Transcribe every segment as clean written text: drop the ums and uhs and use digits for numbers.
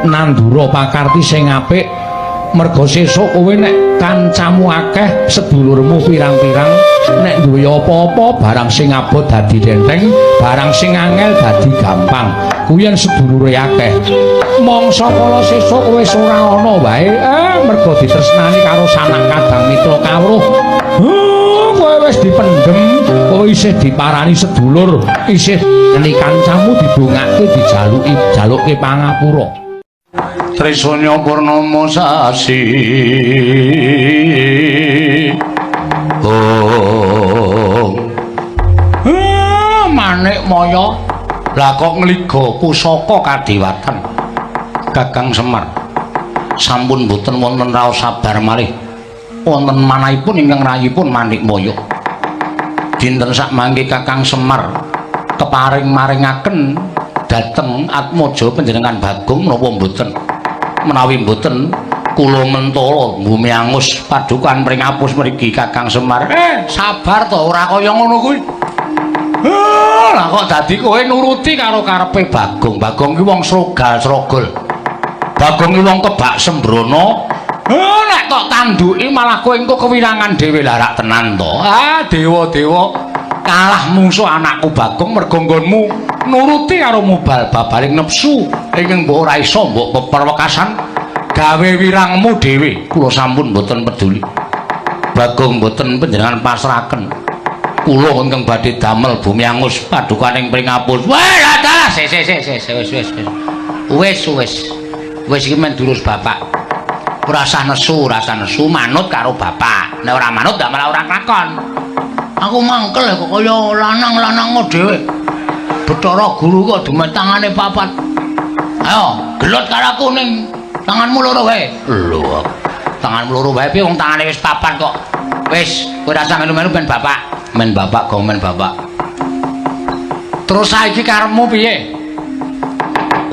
nandura pakarti sing apik merga sesuk kowe nek kancamu akeh sedulurmu pirang-pirang nek duwe apa-apa barang sing abot dadi denteng barang sing angel dadi gampang kuwi yen sedulure akeh mangsa kala sesuk kowe ora ana wae merga ditresnani karo sanak kadang mitra kawruh kowe wis dipendhem kowe isih diparani sedulur isih nek kancamu didongake dijaluki jaluke pangapura Trisanya purnama sasi Manik Maya lah kok ngliga pusaka kadewatan Kakang Semar sampun boten wonten raos sabar malih wonten manahipun ingkang rayipun Manik Maya dinten sak mangke Kakang Semar keparing maringaken dhateng Atmaja panjenengan Bagong menapa mboten menawi mboten kula mentala bumi angus padukan mring apus mriki Kakang Semar sabar to ora kaya ngono kuwi lah kok dadi kowe nuruti karo karepe Bagong Bagong ki wong srogal-srogol Bagong ki wong kebak sembrono nek tok tanduki malah kowe engko kewirangan dhewe larak tenan to dewa-dewa kalah mungsuh anakku Bagong mergo nggonmu nuruti karo mubal babaling nepsu ingkang mbok ora iso mbok peperwekasan gawe wirangmu dhewe kula sampun mboten peduli Bagong mboten panjenengan pasrahaken kula ingkang badhe damel bumi angus padukaning pringapus wis dalah wis iki men durus bapak ora usah nesu manut karo bapak nek ora manut ndak malah ora klakon aku mangkel kok kaya lanang-lanang dhewe Bathara Guru kok dumet tangane papat ayo gelot karo aku ning tanganmu loro wae lho tanganmu loro wae piye wong tangane wis papat kok wis kowe ora usah melu-melu ben bapak kok men bapak terus saiki karepmu piye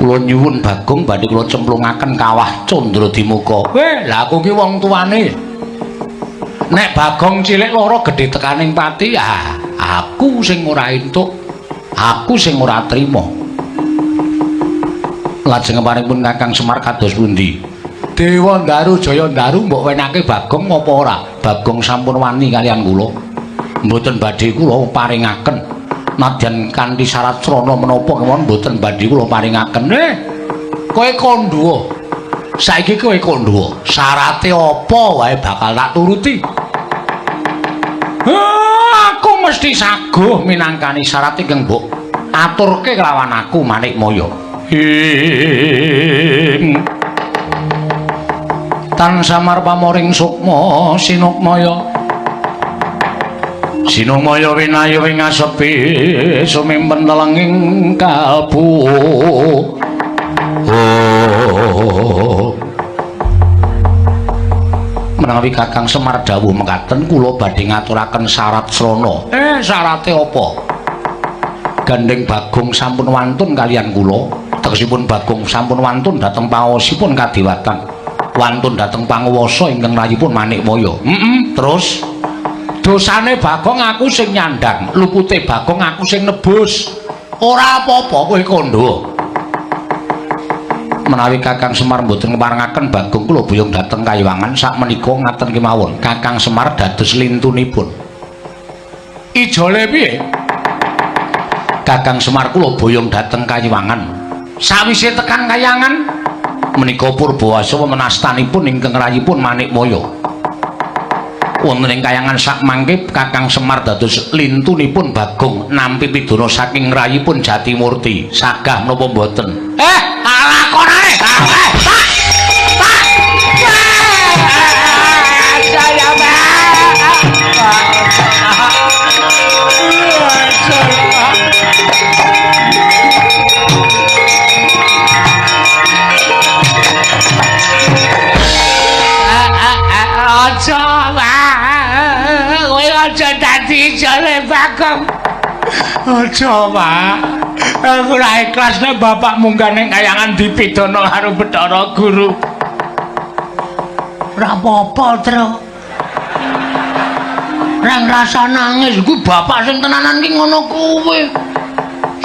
kula nyuwun Bagong badhe kula cemplungaken kawah Candra Dimuka lha aku ki wong tuane nek Bagong cilik loro gedhe tekaning pati aku sing ora entuk aku sing ora trima lajeng paringipun Kakang Semar kados pundi Dewa Ndaru Jaya Ndaru mbok wenake Bagong apa ora Bagong sampun wani kalian kula mboten badhe kula paringaken nadyan kanthi syarat srana menapa kemawon mboten badhe kula paringaken kowe kandha saiki kowe kandha syarate apa wae bakal tak turuti aku mesti saguh minangkani syarat ingkang mbok aturke kelawan aku Manik Maya tan samar pamoring sukma Sinukmaya winayu ing asepi sumimpen telenging kalbu menawi Kakang Semar dawuh mekaten kula badhe ngaturaken syarat srana syarate apa gandeng Bagong sampun wantun kalian kula tegesipun Bagong sampun wantun dhateng pangosipun kadewatan wantun dhateng panguwasa ingkang rayipun Manik Maya terus dosane Bagong aku sing nyandang lupute Bagong aku sing nebus ora apa-apa kowe kandha menawi Kakang Semar mboten marangaken Bagong kula buyung dhateng Kayuwangan sakmenika ngaten kemawon Kakang Semar dados lintunipun ijole piye Kakang Semar kula boyong dhateng Kayuwangan sawise tekan Kayuwangan menika Purbawasa menastanipun ingkang rayipun Manik Maya wonten ing Kayuwangan sak mangke Kakang Semar dados lintunipun Bagong nampi pidana saking rayipun Jatimurti sagah menapa mboten lakonane aja dadi jare Bagong aja Pak aku ora ikhlas nek bapak munggah ning Kayuwangan dipidana karo Bathara Guru ora apa-apa Tru rang rasa nangis ku bapak sing tenanan ki ngono kuwi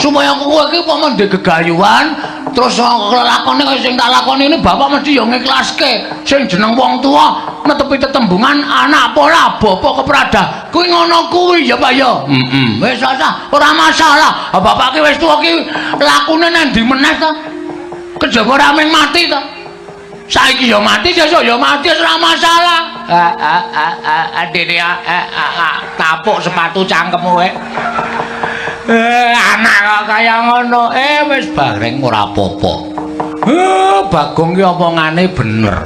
supaya kowe iki apa ndek gegayuhan Terus lakone kaya sing tak lakoni ini bapak mesti yo ngiklaske. Sing jeneng wong tuwa netepi tetembungan anak pola bapak keprada. Kuwi ngono kuwi ya Pak ya. Wis ora masalah. Bapak ki wis tuwa ki lakune nang ndi meneh to? Kejaba ora mung mati to. Saiki ya mati, sesuk ya mati ora masalah. Dene tapuk sepatu cangkemmu wae. Anak kok kaya ngono wis bareng ora apa-apa. Bagong ki omongane bener.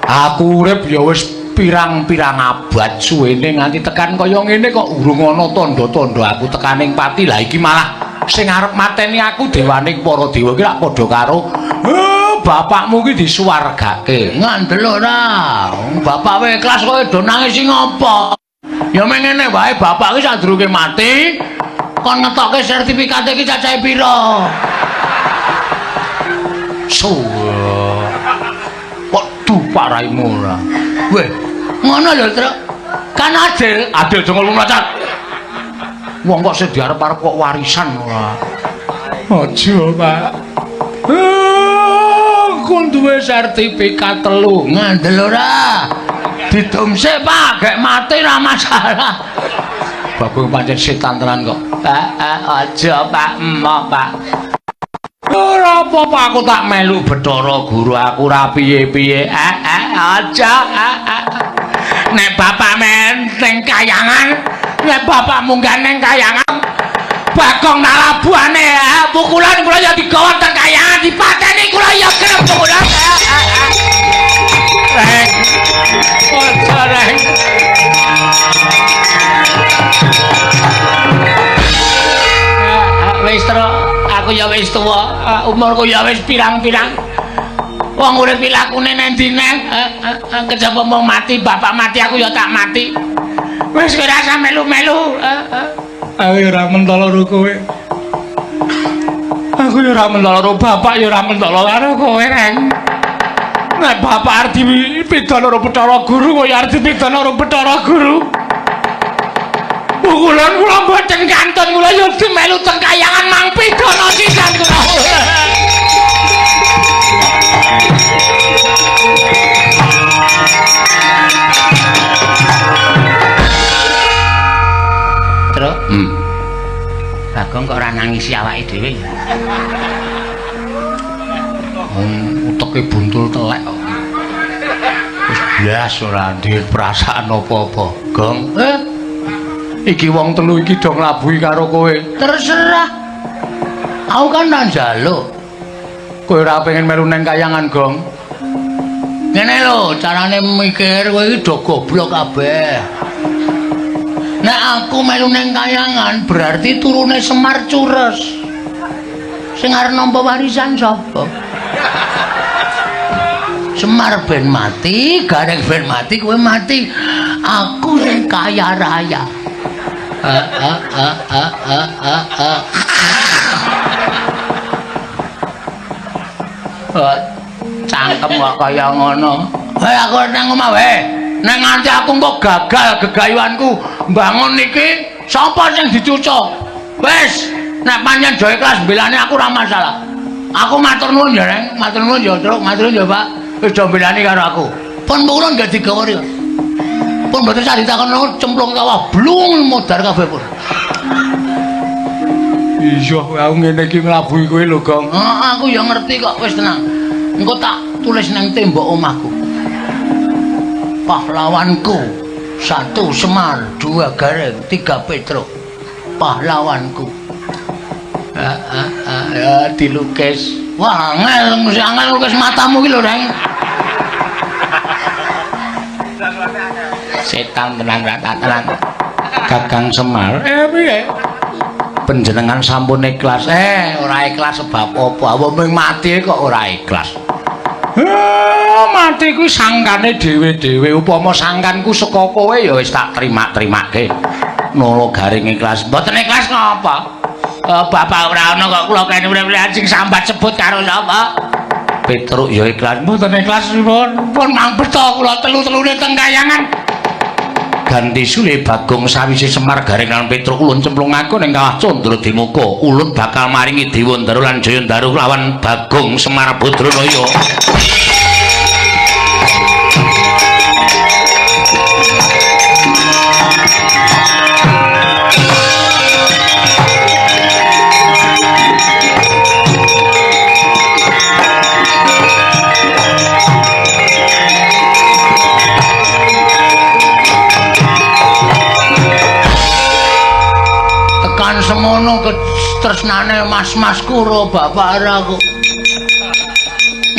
Aku urip ya wis pirang-pirang abad suwene nganti tekan kaya ngene kok urung ana tandha-tandha aku tekaning pati. Lah iki malah sing arep mateni aku dewaning para dewa ki rak padha karo bapakmu ki disuwargake. Ngandel ora. Bapak wae ikhlas kowe do nangis sing apa? Ya mengene wae bapak ki sadurunge mati kon ngetokke sertifikate iki cacahe pira? Kok paraimu ora. Weh, ngono lho, Truk. Kan adil dong lumlacat. Wong kok sing diarep-arep kok warisan ora. Aja, Pak. Kon duwe sertifikat 3 ngandel ora. Ditumsik Pak, gek mati ora masalah. Bagong pancen setan tenan kok. Aja Pak, emok Pak. Ora apa-apa aku tak melu Bathara Guru aku ora piye-piye. Aja. Nek bapak men ning kayangan, nek bapak munggah ning kayangan, Bagong nalabuane pukulan kula ya digawa teng kayangan dipateni kula ya gelem pukulan. Reng. Ojo reng. Wis Truk, aku ya wis tuwa, umurku ya wis pirang-pirang. Wong urip lakune nang ndi neng? Kejaba mau mati, bapak mati aku ya tak mati. Wis kowe rasa melu-melu. Aku ya ora mentolo karo kowe. Aku ya ora mentolo karo bapak, ya ora mentolo karo kowe, Reng. Nek bapak arep dipidana karo Bathara Guru, kowe arep dipidana karo Bathara Guru. Pukulan kula mboten kantun, kula ya melu teng kayangan mang pidana sisan kula. Truk. Bagong kok ora nangisi awake dhewe ya. Uteke buntul telek kok. Wis blas ora duwe perasaan apa-apa. Gong. Iki wong telu iki do nglabuhi karo kowe. Terserah. Aku kan nang njaluk. Kowe ora pengen melu nang kayangan, Gong. Ngene lho, carane mikir kowe iki do goblok kabeh. Nek aku melu nang kayangan berarti turune Semar Cures. Sing arep nampa warisan sapa? Semar ben mati, Gareng ben mati, kowe mati. Aku sing kaya raya. Cangkem kok kaya ngono. Wae aku nang omah wae. Nek nganti aku kok gagal gegayuanku mbangun niki, sapa sing dicucuk? Wis, nek pancen do ikhlas mbelane aku ora masalah. Aku matur nuwun ya, Reng. Matur nuwun ya, Truk. Matur nuwun ya, Pak. Wis do mbelani karo aku. Pun kula nggak digawari. Pun mboten sak ditakon cemplung kawah blung modar kabeh pun. Iya, aku ngene iki nglabuhi kowe lho, Gong. Aku ya ngerti kok, wis tenang. Engko tak tulis nang tembok omahku. Pahlawanku 1 Semar, 2 Gareng, 3 Petruk. Pahlawanku. Ya dilukis. Wah, angel lukis matamu iki lho, Reng. Setan tenan rata-tenan. Kakang Semar. Piye? Panjenengan sampun ikhlas. Ora ikhlas sebab apa? Apa mung mati kok ora ikhlas. Mati kuwi sangkane dhewe-dhewe. Upama sangkanku saka kowe ya wis tak terima-terimake. Nolo Garing ikhlas. Mboten ikhlas ngapa? Bapak ora ana kok kula kene urip-urip sing sambat sebut karo sapa? Petruk ya ikhlas. Mboten ikhlas pun mang beto kula telu-telune teng kayangan. ganti sule Bagong sawise Semar garengan Petruk ulun cemplungaken ing kawah Candra Dimuka ulun bakal maringi Dewandara lan Jayandara lawan Bagong Semar Badranaya. Semono ketresnane mas-mas kuro bapak aku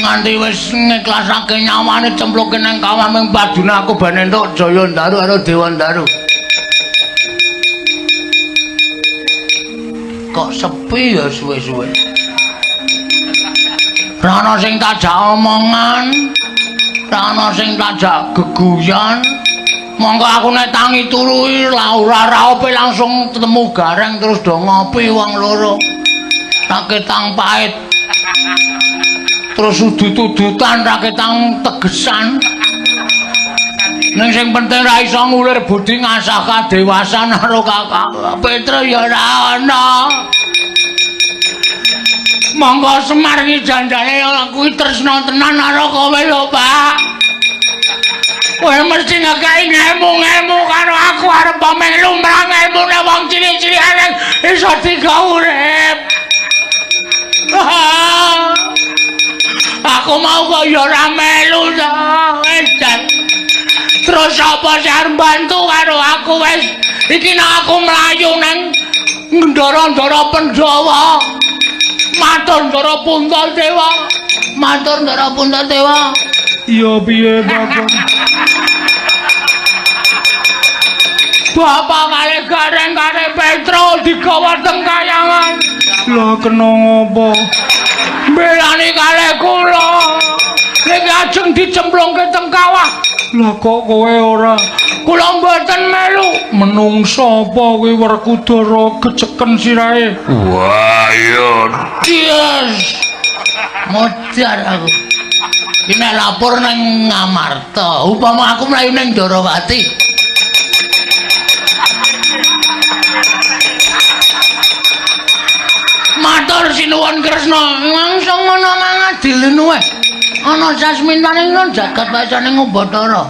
nganti wis ngiklasake nyawane cempluke nang kawah ming paduna aku ben entuk Jayandara karo Dewandara kok sepi ya suwe-suwe ra ana sing tajak omongan ra ana sing tajak geguyan. Monggo aku nek tangi turu ora raope langsung ketemu gareng terus do ngopi wong loro. Raketang pahit. Terus udut-udutan raketang tegesan. Ning sing penting ra iso ngulir budi ngasah kadewasan karo Kakak Petra ya ora ana. Monggo Semar iki janjane kuwi tresna tenan karo kowe lho, Pak. Kowe mesti ngekei ngemu-ngemu karo aku arep pamelu mrang emune wong cilik-cilik arek iso digawe urip. Aku mau kok ya ora melu to, edan. Terus apa sing arep bantu karo aku wis iki nek aku mlayu nang ndara-ndara Pandhawa. Matur ndara Puntadewa. Matur ndara Puntadewa. Iya piye, Bapak? Bapak kali gareng kali Petro digawa teng kayangan. Lah kena ngopo? Belani kali kula. Niki ajeng dicemplungke teng kawah. Lah kok kowe ora? Kula mboten melu. Menungsa apa kuwi Werkudara geceken sirahe? Wah, iya. Yes. Modar aku. Iki nek lapor nang Ngamarta, upama aku mlayu ning Darawati. Matur sinuwun Kresna, langsung ngono mangadil nuwe. Ana jasmintane ngono jagat wacane Ngobadara.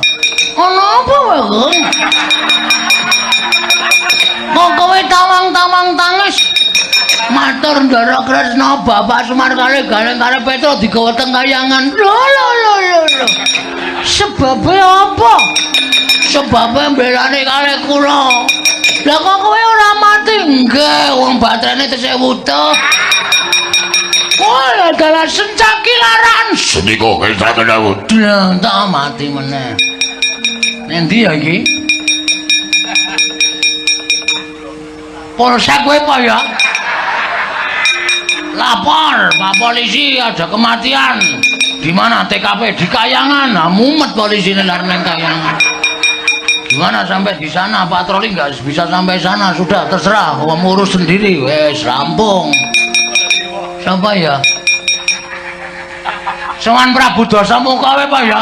Ana apa wae, Gung? Kok kowe tawang-tawang tangis? Matur Ndara Kresna, Bapak Semar kali gareng kali Petra digawa teng kayangan. Lho. Sebabe apa? Sebabe mbelane kali kula. Lah kok kowe ora mati? Nggih, wong baterane tesih wutuh. Oh, adalah sencakilaran. Senika kesaken aku. Lah, tak mati meneh. Nendi ya iki? Polsek kowe apa ya? Lapor, Pak Polisi ada kematian. Di mana TKP? Di Kayangan. Nah, mumet polisi lar nang Kayangan. Gimana sampai di sana? Patroli nggak bisa sampai sana. Sudah terserah, kamu urus sendiri. Wes rampung. Siapa ya? Sowan Prabu Dasamuka wae Pak ya.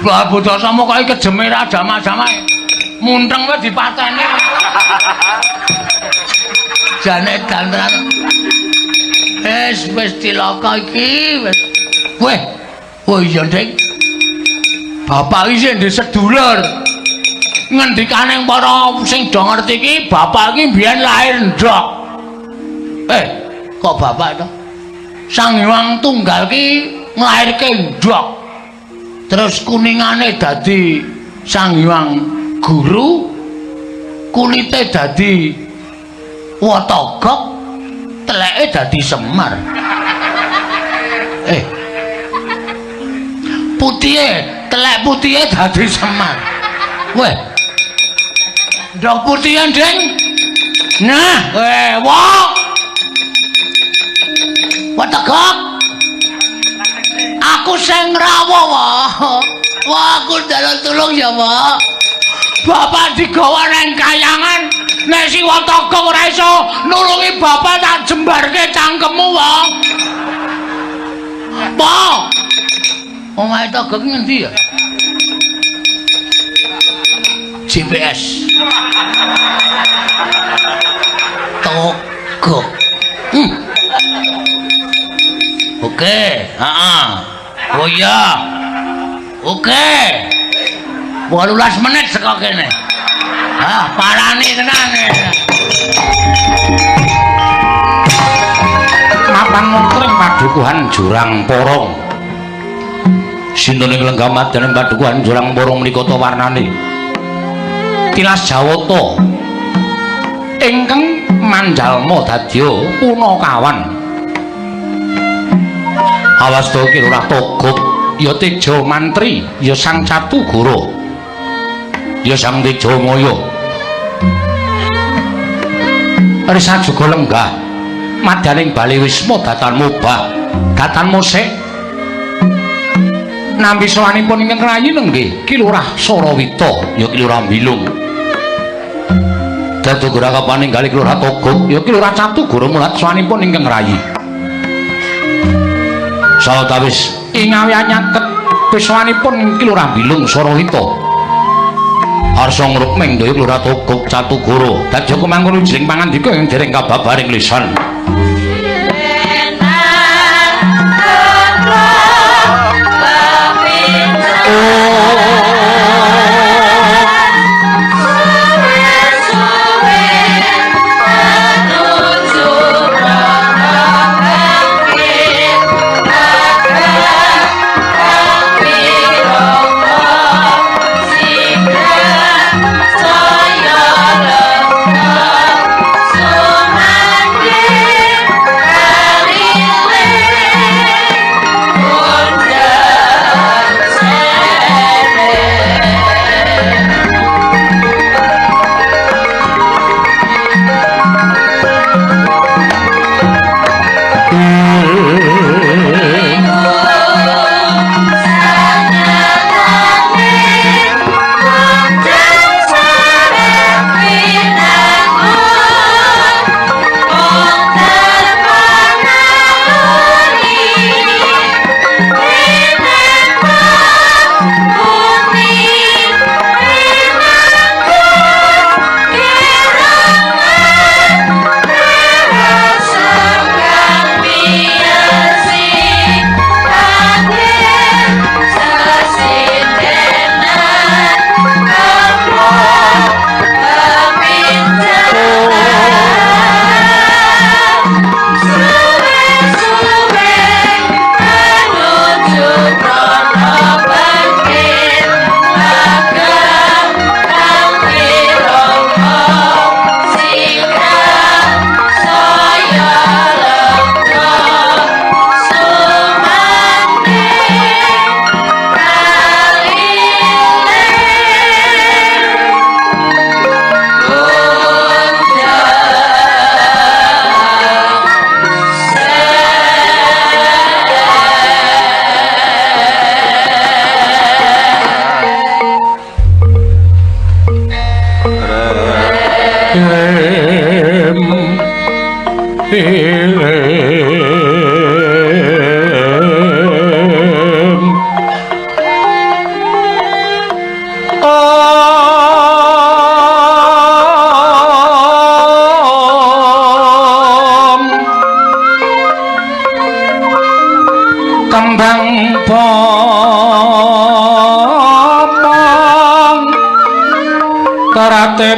Prabu Dasamuka iki kejeme ra jamaah-jamaah. Munteng wae dipateni. Jane dandran. Wis cilaka iki wis. Weh. Oh iya, Dik. Bapak iki sing sedulur. Ngendikane para sing do ngerti iki, bapak iki biyen lahir ndok. Kok bapak to? Sang Hyang Tunggal ki nglairke ndok. Terus kuningane dadi Sang Hyang Guru, kulite dadi Watagok, teleke dadi Semar. Putihe, telek putihe dadi Semar. Weh. Ndok putihe, Ding. Nah, Watagok. Aku sing rawa, Wah. Wah, aku dalan tulung ya, Wah. Bapak digawa nang kayangan. Nek si Watagok ora iso nulungi bapak tak jembarke cangkemmu, Wah. Wah. Omahe Togok ngendi ya? GPS. Togok. Oke, oh iya. Oke. 18 menit saka kene. Parani tenan. Mapan montring padukuhan Jurang Porong. Sinten ing lenggah madaning padukuhan Jurang Porong menika ta warnane? Tilas Jawata. Ingkang manjalma dadya Punakawan. Awasta Kilurah Togok ya Teja Mantri, ya Sang Catugara, ya Sang Tejamaya. Risa juga lenggah madaning Bali Wisma datan mubah, datan musik. Nampi sawanipun ingkang rayi nenggih Kilurah Sarawita, ya Kilurah Bilung. Datugara kapaninggali Kilurah Togok, ya Kilurah Catugara mulat sawanipun ingkang rayi. Sawetawis ingawi nyaket piswanipun Kilurah Bilung Sarawita. Arsa ngrukming daya Kilurah Togok Catugara dadya kumangkono jering pangandika ing dereng kababaring lisan.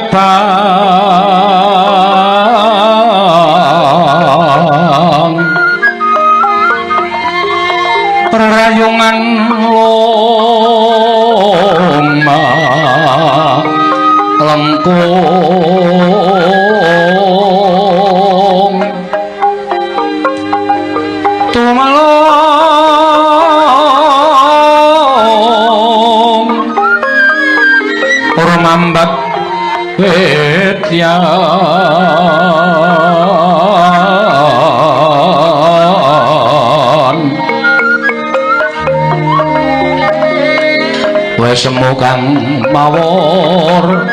Bang perayungan loma lengkung tumalong ora mambat Petyan wes semu kang mawur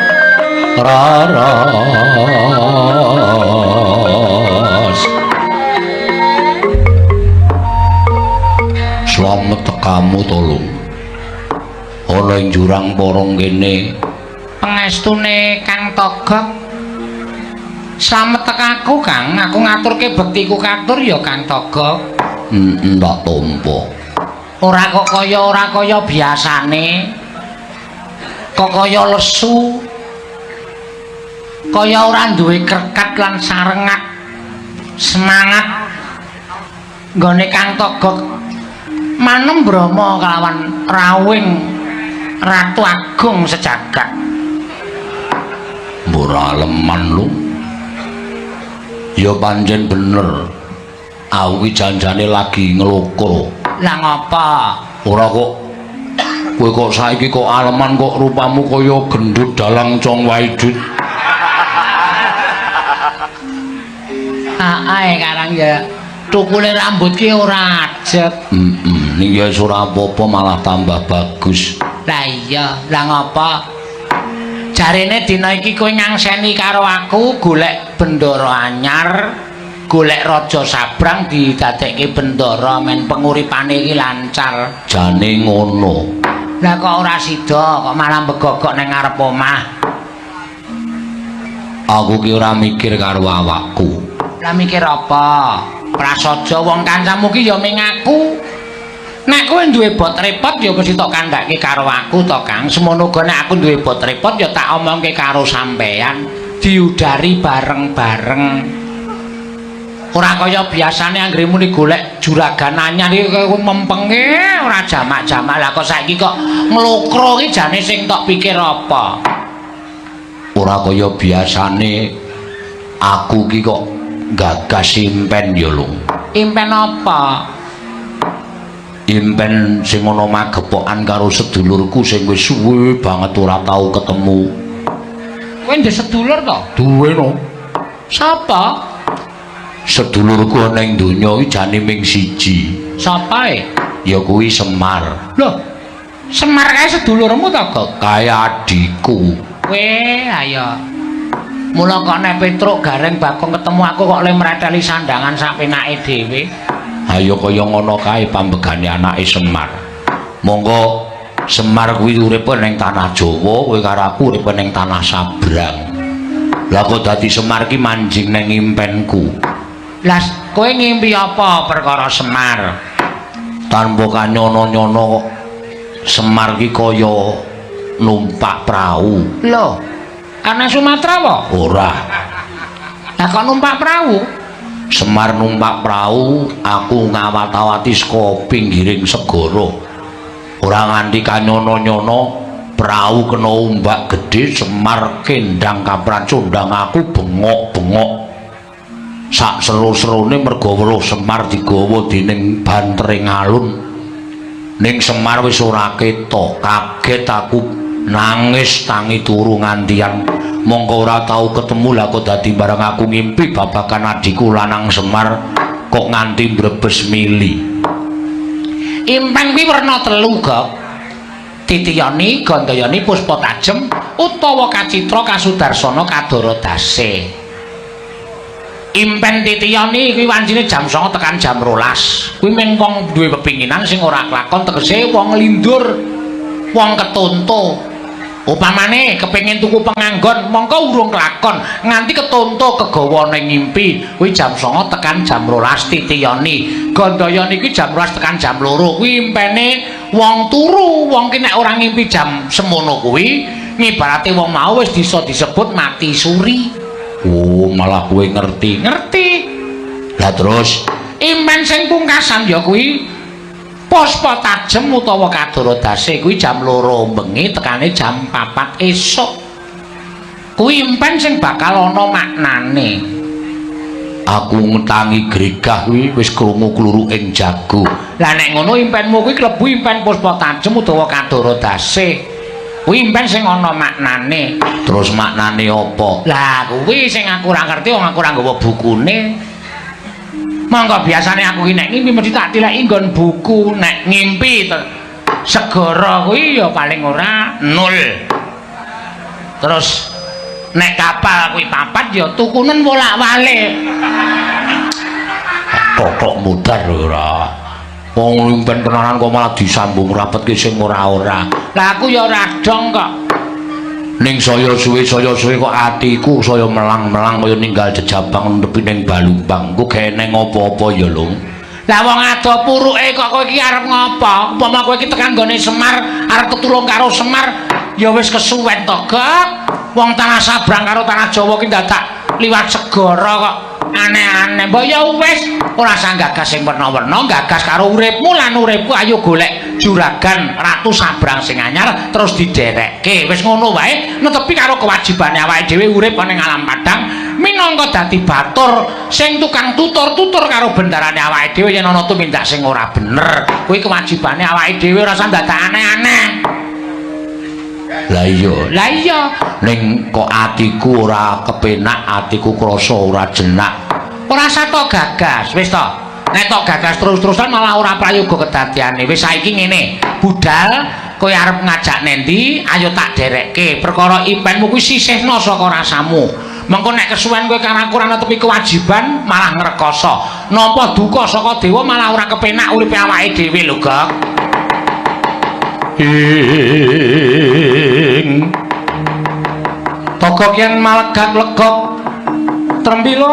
raras slamet tekamu tolong ana ing Jurang Porong kene pangestune Kang Togog. Slamet tekaku Kang, aku ngaturke bektiku katur ya Kang Togog. Tak tampa. Ora kaya biasane. Kok kaya lesu. Kaya ora duwe krekat lan sarengat. Semangat nggone Kang Togog. Manem Brama kelawan rawing Ratu Agung sejagat. Ora leman lu. Ya pancen bener. Aku ki janjane lagi ngelokro. Lah ngapa? Ora kok kowe kok saiki kok aleman kok rupamu kaya gendut dalang cong waidut. Ae karang ya tukule rambut ki ora ajeg. Ning ya ora apa-apa malah tambah bagus. Lah iya, lah ngapa? Jarene dina iki kowe ngangseni karo aku golek bendara anyar, golek raja sabrang didadekke bendara men penguripane iki lancar. Jane ngono. Lah kok ora sida, kok malah begogok ning ngarep omah. Aku ki ora mikir karo awakku. Lah mikir apa? Prasaja wong kancamu ki ya ming aku. Nek kowe duwe bot repot ya mesti tok kandhake karo aku to Kang. Semono uga nek aku duwe bot repot ya tak omongke karo sampean, diudari bareng-bareng. Ora kaya biasane anggere muni golek juragan anyar iki kowe mempenge ora jamak-jamak. Lah kok saiki kok nglokro iki jane sing tok pikir apa? Ora kaya biasane aku ki kok gagas impen ya lho. Impen apa? Impen sing ana magepokan karo sedulurku sing wis suwe banget ora tau ketemu. Kowe ndek sedulur to? Duwe no. Sapa? Sedulurku ana ing donya iki jane ming siji. Sapa e? Ya kuwi Semar. Loh. Semar kae sedulurmu to, Gok? Kaya adikku. Weh, ayo. Mula kok nek Petruk Gareng Bagong ketemu aku kok le mreteli sandangan sak penake dhewe. Ayo kaya ngono kae pambegane anake Semar. Monggo Semar kuwi uripe ning tanah Jawa, kowe karo aku uripe ning tanah Sabrang. Lah kok dadi Semar ki manjing ning impenku. Lah kowe ngimpi apa perkara Semar? Tanpa kanyono-nyono kok Semar ki kaya numpak prau. Loh, ana Sumatera apa? Ora. Lah kok numpak perahu? Semar numpak prau, aku ngawat-awati saka pinggiring segara. Ora nganti kanyono-nyono, prau kena ombak gedhe, Semar kendang kapracundang aku bengok-bengok. Sak seru-serune merga weruh Semar digawa dening bantering alun. Ning Semar wis ora ketok, kaget aku nangis tangi turu ngantian. Mongko ora tau ketemu lah kok dadi bareng aku ngimpi babakan adikku lanang Semar kok nganti mbrebes mili. Impen kuwi werna telu, Gok. Titiyani, Gandayani, Puspa Tajem utawa Kacitra, Kasudarsana, Kadara Dase. Impen Titiyani kuwi wancine jam 09.00 tekan jam 12. Kuwi mung wong duwe pepinginan sing ora kelakon tegese wong lindur, wong ketonto. Upamane kepengin tuku penganggon mongko urung kelakon nganti ketonto kegawa ning ngimpi kuwi jam 09.00 tekan jam 12 Titiyani. Gandayani iki jam 12 tekan jam 2 kuwi impene wong turu. Wong ki nek ora ngimpi jam semono kuwi ngibarate wong mau wis bisa disebut mati suri. Oh, malah kowe ngerti. Ngerti? Lah terus Impen sing pungkasan ya kuwi Puspa Tajem utawa Kadara Dase kuwi jam 2 bengi tekane jam 4 esuk. Kuwi impen sing bakal ana maknane. Aku ngetangi gregah kuwi wis krungu kluruking jago. Lah nek ngono impenmu kuwi klebu impen Puspa Tajem utawa Kadara Dase. Kuwi impen sing ana maknane. Terus maknane apa? Lah kuwi sing aku ora ngerti wong aku ora nggawa bukune. Mangga biasane aku ki nek ngimpi mesti tak tileki nggon buku. Nek ngimpi segara kuwi ya paling ora 0. Terus nek kapal kuwi 4 ya tukunen bolak-balik. Totok mudar ora. Wong impen tenanan kok malah disambung rapetke sing ora-ora. Lah aku ya ora dong kok. ning saya suwe kok atiku saya melang-melang kaya ninggal jejabang nepi ning balumbang. Ku geneng apa-apa ya, Lung. Lah wong ado puruke kok kowe iki arep ngopo? Umpama kowe iki tekan nggone Semar, arep ketulung karo Semar, ya wis kesuwen to, Gek. Wong tanah Sabrang karo tanah Jawa ki dadak liwat segara kok aneh-aneh. Mbok ya wis ora usah gagas sing werna-werna, gagas karo uripmu lan uripku ayo golek juragan Ratu Sabrang sing anyar terus diderekke. Wis ngono wae, netepi karo kewajibane awake dhewe urip ning alam padang minangka dadi batur sing tukang tutur-tutur karo bendarane awake dhewe yen ana tumindak sing ora bener. Kuwi kewajibane awake dhewe ora usah dadak aneh-aneh. Lah iya ning kok atiku ora kepenak, atiku krasa ora jenak. Ora usah tok gagas, wis to. Nek tok gagas terus-terusan malah ora prayoga kedadiane. Wis saiki ngene, budal kowe arep ngajak nendi, ayo tak derekke. Perkara impenmu kuwi sisihna saka rasamu. Mengko nek kesuwen kowe karo aku ora netepi kewajiban malah ngrekoso. Nampa duka saka dewa malah ora kepenak uripe awake dhewe lho, Gek. Ing toko yen malegak legok trembilong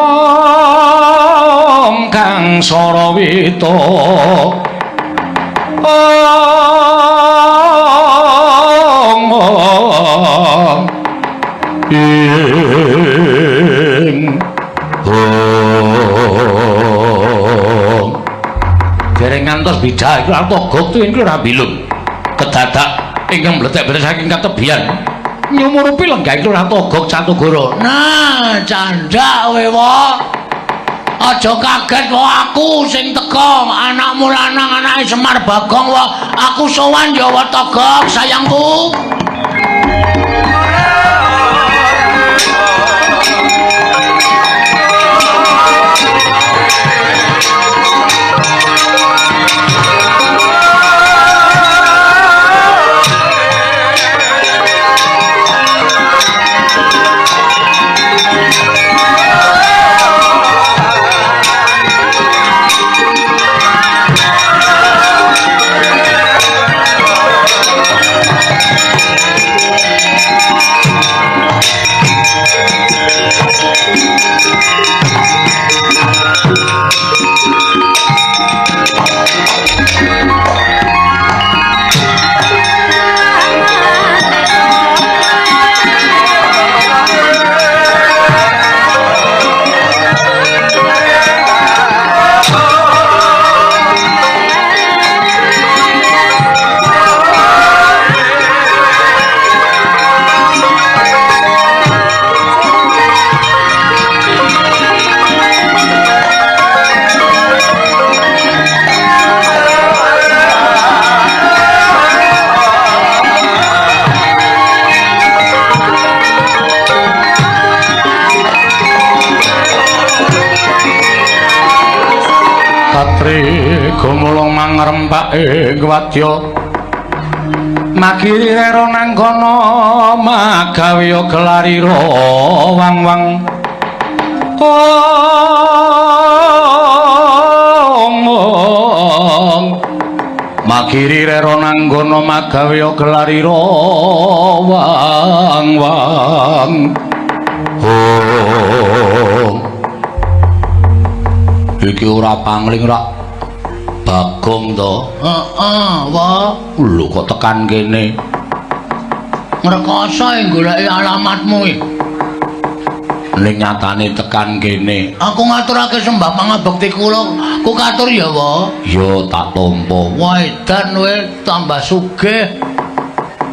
kang sarawita ing dereng ngantos bidah iku togok tuwin kuwi ora bilung kedadak ingkang mletek-mletek saking katebian nyumurupi lenggah iku ora togok Catugara. Nah, candak kowe wae. Aja kaget wae aku sing teka, anakmu lanang anake Semar Bagong wae. Aku sowan ya wae togok sayangku. Gumulung mangrempake wadya magiri rero nang kono magawe gelarira wang-wang magiri rero nang kono magawe gelarira wang-wang iki ora pangling rak Bagong to. Wae. Lho kok tekan kene. Ngrekoso goleki alamatmu iki. Ning nyatane tekan kene. Aku ngaturake sembah pangabekti kula. Ku katur ya, Wa. Ya tak tampa. Wah, edan kowe tambah sugih.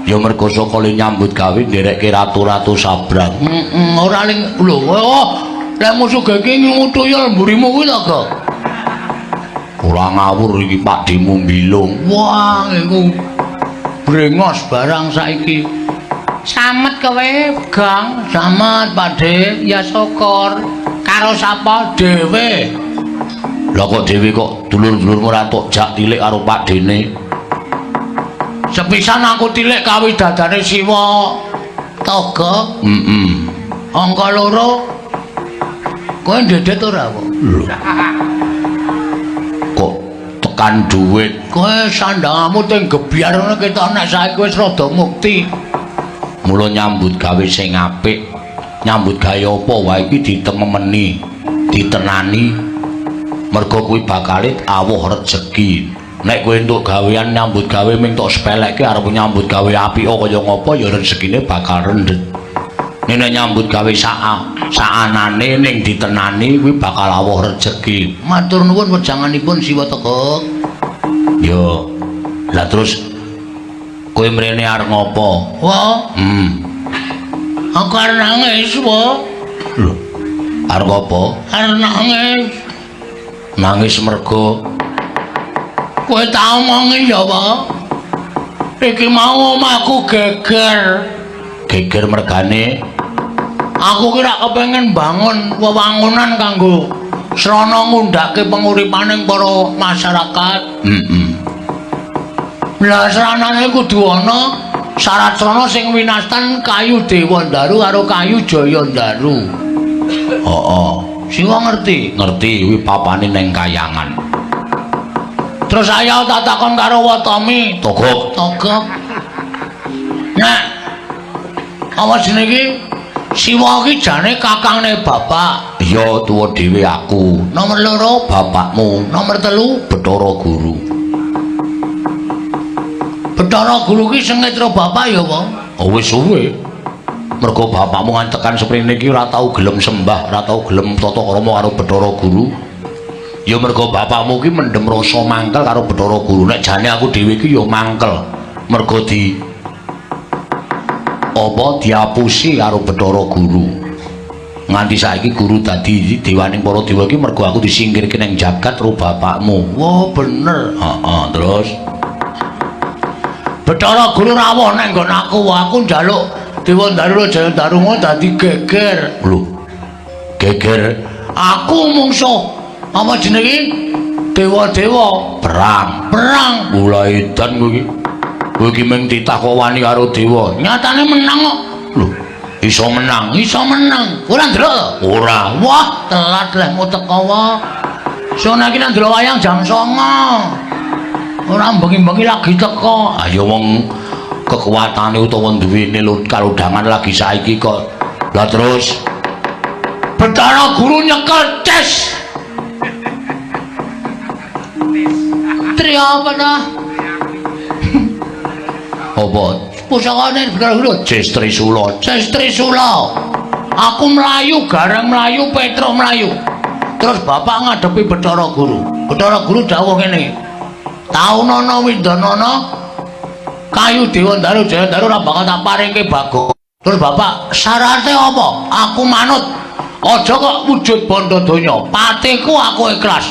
Ya mergo saka nyambut gawe nderekke Ratu-Ratu Sabrang. Ora ning lho, lek musuh iki ngutuyul mburimu kuwi to, Kok. Ora ngawur iki Pakdemu mbilung. Wah, iku brengos barang saiki. Samet kowe, Gang. Samet, Pakde. Ya syukur. Karo sapa dhewe? Lah kok dhewe kok dulur-dulurmu ora tok jak tilik karo Pakdene. Sepisan aku tilik kawidadane Siwa Toga. Angka 2. Kowe ndedet ora kok? Kok tekan dhuwit. Kowe sandangmu teng gebyar ngono ketok nek saiki wis rada mukti. Mula nyambut gawe sing apik, nyambut gawe apa wae iki ditemeni, ditenani. Mergo kuwi bakale awuh rejeki. Nek kowe entuk gawean nyambut gawe ming tok sepelekke arep nyambut gawe apik kaya ngapa ya rezekine bakal rendet. Nek nyambut gawe saanane ning ditenani kuwi bakal awuh rejeki. Matur nuwun wejanganipun Siwa Tegok. Yo. Lah terus kowe mrene arep ngopo? Wah, aku arep nangis, Wah. Lho. Arep apa? Arep nangis. Nangis mergo Kowe tau omongi ya, Wah. Iki mau omahku geger. Geger mergane Aku kira kepengen bangun wewangunan kanggo srana ngundhake penguripaning para masyarakat. Lah sranane kudu ana syarat srana sing winastan kayu Dewa Ndaru karo kayu Jaya Ndaru. Heeh. Siwa ngerti? Ngerti kuwi papane ning kayangan. Terus ayo tak takon karo Watami. Togok. Nah, apa jenenge iki? Siwa iki jane kakangne bapak. Iya tuwa dhewe aku. Nomor 2 Bapakmu. Nomor 3 Bathara Guru. Bathara Guru ki sengitra bapak ya, Wong. Oh wis suwe. Mergo bapakmu ngantekan seprene iki ora tau gelem sembah, ora tau gelem tata krama karo Bathara Guru. Ya mergo bapakmu ki mendem rasa mangkel karo Bathara Guru. Nek jane aku dhewe iki ya mangkel. Mergo diapusi karo Bathara Guru. Nganti saiki guru dadi dewaning para dewa iki mergo aku disingkirke ning jagat karo bapakmu. Wah, bener. Heeh, terus Bathara Guru rawuh nang nggon aku njaluk Dewa Ndaru Jaya Ndaru dadi geger. lho. Geger Aku mungsuh apa jenenge dewa-dewa perang. Mulai edan kowe iki. Kowe iki mung titah kok wani karo dewa. Nyatane menang kok. Lho, iso menang. Ora ndelok. Ora. Wah, telat lehmu teko wae. Sona iki nang ndelok wayang jam 09.00. Ora bengi-bengi lagi teko. Ayo wong kekuatane utawa duwene kalodhangan lagi saiki kok. Lah terus Bathara Guru nyekel tes. Tri apa ta? apa? Pusakane Bathara Guru. Cis Trisula. Aku melayu, gareng melayu, Petro melayu. Terus bapak ngadepi Bathara Guru. Bathara Guru dawuh ngene. Taunana Windanana kayu Dewa Ndaru Jaya Ndaru ora bakal tak paringke bago. Terus bapak syaratnya apa? Aku manut. Aja kok wujud bondo donya. Patiku aku ikhlas.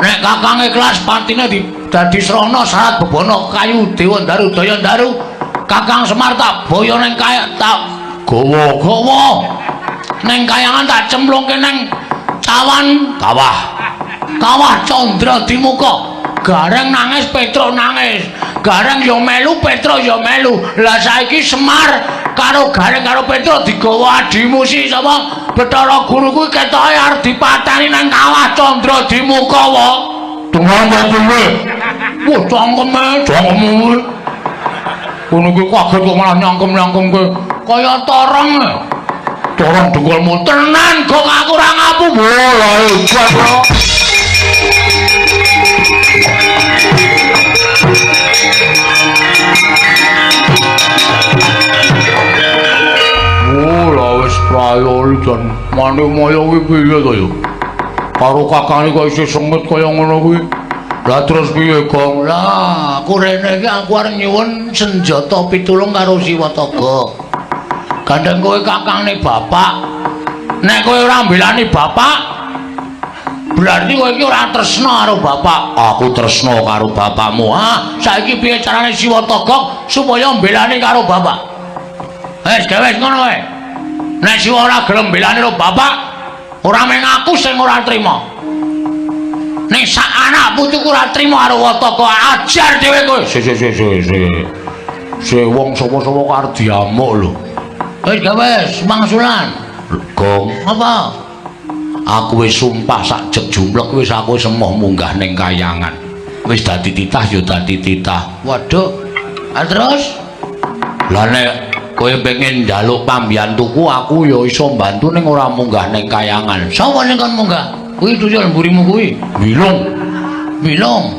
Nek kakang ikhlas patine dadi srana syarat bebono kayu Dewa Ndaru Jaya Ndaru. Kakang Semar tak boyo ning kaya tak gawa. Ning kayangan tak cemplungke ning kawah Candra Dimuka. Gareng nangis, Petro nangis. Gareng yo melu, Petro yo melu. Lah saiki Semar karo Gareng karo Petro digawa adimusi sapa? Bathara Guru kuwi ketoke arep dipateni nang kawah Candra Dimuka wae. Tunggal kowe. Wah, cangkeme. Kono ki kaget kok malah nyangkem-nyangkem kowe. Kaya torong. Torong dengkulmu tenan kok aku ora ngapu. Bola hebat kok. Wis prayori dan mane maya kuwi piye to ya? Karo kakane kok isih sengit kaya ngono kuwi. Lah terus piye, Gong? Lah, aku rene iki aku arep nyuwun senjata pitulung karo Siwataka. Gandeng kowe kakangne bapak. Nek kowe ora mbelani bapak, berarti kowe iki ora tresna karo bapak. Aku tresna karo bapakmu. Saiki piye carane Siwataka supaya mbelani karo bapak? Wis ngono wae. Nek Siwa ora gelem mbelani karo bapak, ora mung aku sing ora trima. Nek sak anak putuku ora trima karo Wataka, ajar dhewe kowe. Wong sapa-sapa karo diamuk lho. Wis mangsulan. Gong, Apa? aku wis sumpah sak jek jumlek wis aku semoh munggah ning kayangan. Wis dadi titah ya dadi titah. Waduh. Terus? Lah nek Kowe pengen njaluk pambiyantuku, aku ya iso mbantu ning ora munggah ning kayangan. Sapa ning kon munggah? Kuwi tuyul mburimu kuwi. Bilung. Bilung.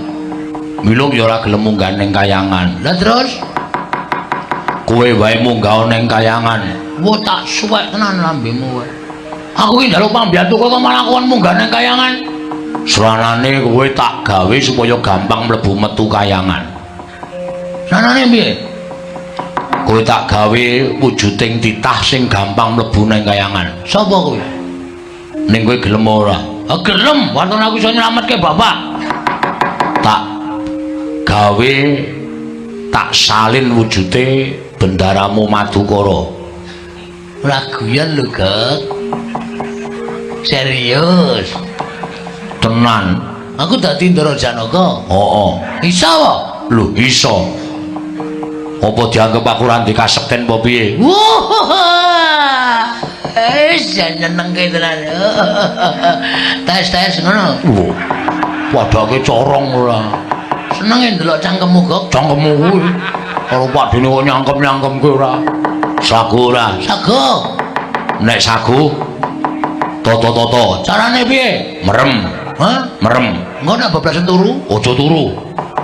Bilung ya ora gelem munggah ning kayangan. Lah terus Kowe wae munggah ning kayangan. wo tak suwek tenan lambemu kowe. Aku iki njaluk pambiyantuku kok malah kon munggah ning kayangan. Sranane kowe tak gawe supaya gampang mlebu metu kayangan. Sanane piye? Kowe tak gawe wujuding titah sing gampang mlebu ning kayangan. Sapa kuwi? Ning kowe gelem ora? Gelem, wonten aku iso nyelametke bapak. Tak gawe tak salin wujude bendaramu Madukara. Laguyan lho, Gek. Serius. Tenan. Aku dadi Ndara Janaka. Hooh. Iso apa? Lho iso. Apa dianggep aku ra ndek kasekten apa piye? Wah. Seneng tenan. Tes ngono. Padake corong ora. Senenge ndelok cangkemmu, Gek. Cangkemmu kuwi karo padine kok nyangkem-nyangkem kowe ora. Sagu ora? Sago. Nek sagu toto-toto. Carane piye? Merem. Hah? Merem. Engko nek bablasan turu? Aja turu.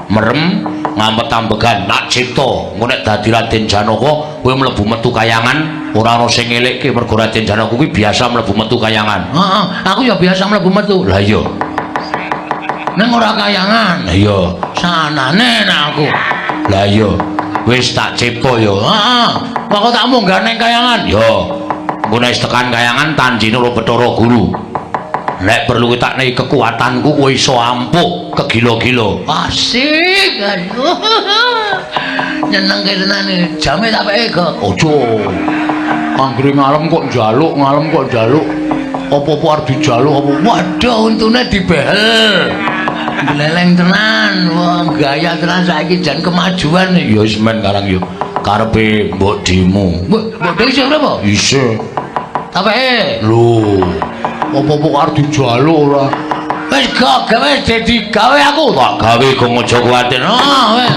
Merem ngampet ambegan nak cipta. Engko nek dadi Raden Janaka kowe mlebu metu kayangan ora ana sing ngelikke mergo Raden Janaka kuwi biasa mlebu metu kayangan. Heeh, aku ya biasa mlebu metu. Lah iya. Ning ora kayangan. Lah iya. Sanane nek aku. Lah iya. Wis tak cipta ya. Heeh. Kok tak munggah ning kayangan? Ya. Engko nek tekan kayangan tanjine ora Bathara Guru. Nek perlu tak nehi kekuatanku kowe iso ampuh kegila-gila. Asik. Aduh. Nyenengke tenan iki. Jame tak peke, Gek. Aja. Anggere ngalem kok njaluk. Apa-apa arep dijaluk apa? Waduh, untune dibehel. Gleleng tenan. Wong gaya tenan saiki jan kemajuan iki. Ya wis men karang yo. Karepe mbok dimu. Mbok dhewe isih berapa? Isih. Tak peke. Lho. Apa-apa arep dijaluk ora? Wis gak gawe dadi gawe aku. Tak gawe kok aja kuwatir. Ah, wis.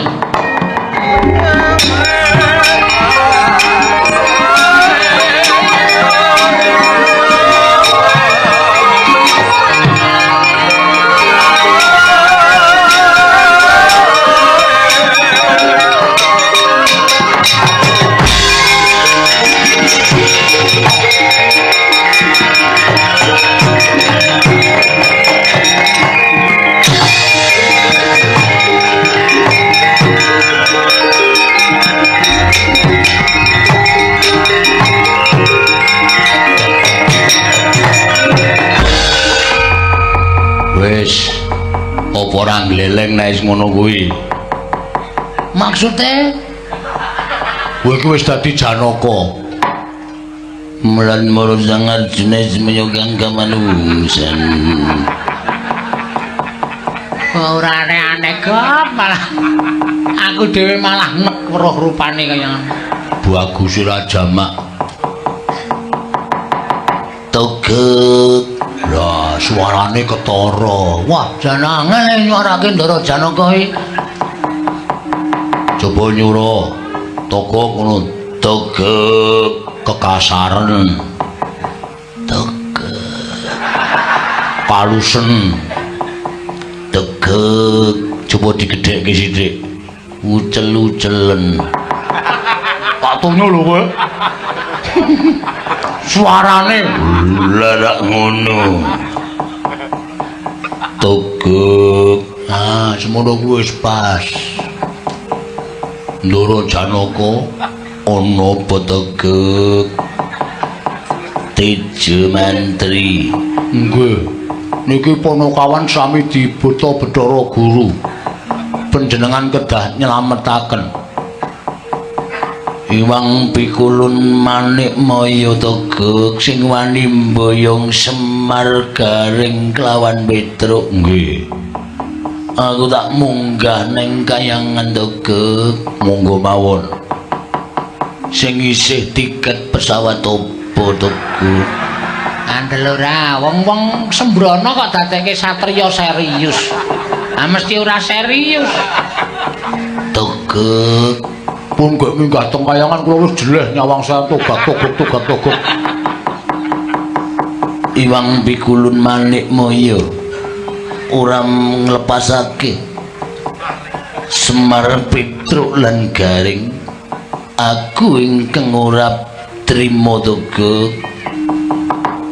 Wis apa ora gleleng nek wis ngono kuwi. Maksude Kowe iki wis dadi Janaka. Mulan moro sangat jenis menyogang kemanusan. Ora aneh-aneh kok malah aku dhewe malah nek weruh rupane kaya Bagus ora jamak. Togek. Lah suarane ketara. Wah, janangan nyuarake Ndara Janaka iki. Coba nyura. Toko ngono. Togek kekasaran. Togek. Palusen. Togek. Coba digedhekke sithik. Ucel-ucelen. Patunya lho kowe. Suarane Larak ngono. Togek. Ah, semono kuwi wis pas. Ndara Janaka ana apa Togek? Tejo mantri. Nggih. Niki Panakawan sami dibeta Bathara Guru. Panjenengan kedah nyelametaken. Iwang pikulun manik maya Togek sing wani mboyong Semar garing kelawan Petruk. Nggih. Aku tak munggah ning kayangan Togek. Monggo mawon. Sing isih tiket pesawat opo Togek? Andel ora, wong-wong sembrono kok dadekke satriya serius. Ah mesti ora serius. Togek. Pun gak minggah teng kayangan kula wis jeleh nyawang saya togat togok. Iwang Pikulun Manik Moyo ora nglepasake Semar Petruk lan Garing. Aku ingkang ora trima toga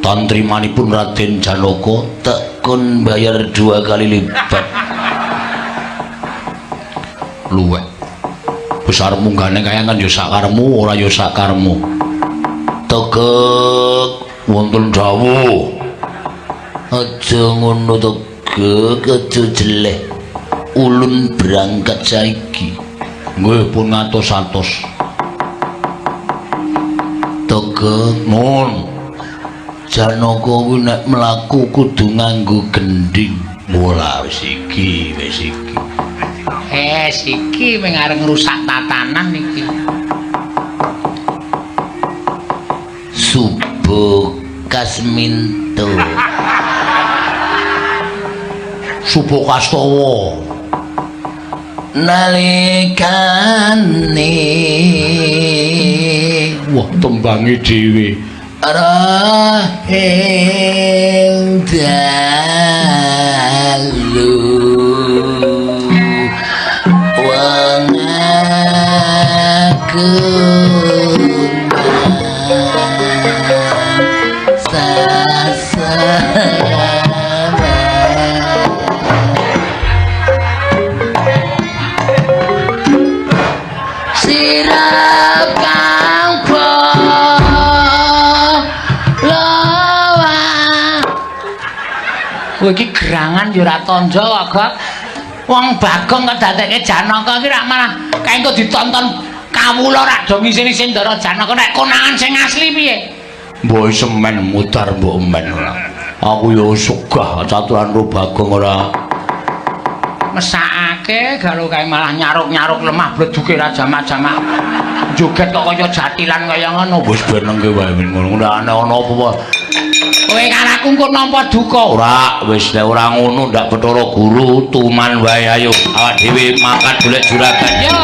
tantrimanipun Raden Janaka tekun bayar 2 kali lipat. Luwek. Wis arep munggane kayangan ya sakaremu ora ya sakaremu. Tegek Wonten dawuh. aja ngono Tegek, aja jeleh. Ulun berangkat saiki. Nggih pun ngatos-atos. Tegek Nun. Janaka kuwi nek mlaku kudu nganggo gending. Bola wis iki. Iki mung arep ngrusak tatanan iki. Subuh Kasminto. Subuh Kastawa. Nalikane Wah, tembange dhewe. rahing dalu wong aku sirap kang Kowe iki gerangan ya ora tanja kok. Wong Bagong kok dadekke Janaka iki rak malah kaenggo ditonton kawula rak do ngisin-isin Ndara Janaka nek konangan sing asli piye? Mbok semen mutar mbok men ora. Aku ya sugah caturan ro Bagong ora. Mesakake galo kae malah nyaruk-nyaruk lemah bleduke ra jamak-jamak. Joget kok kaya jatilan kaya ngono. Wis benengke wae ngono. Ora ana apa wae. Kowe karo aku engko nampa duka. Ora, wis nek ora ngono ndak Bathara Guru tuman wae ayo. Awak dhewe mangkat golek juragan. Yo.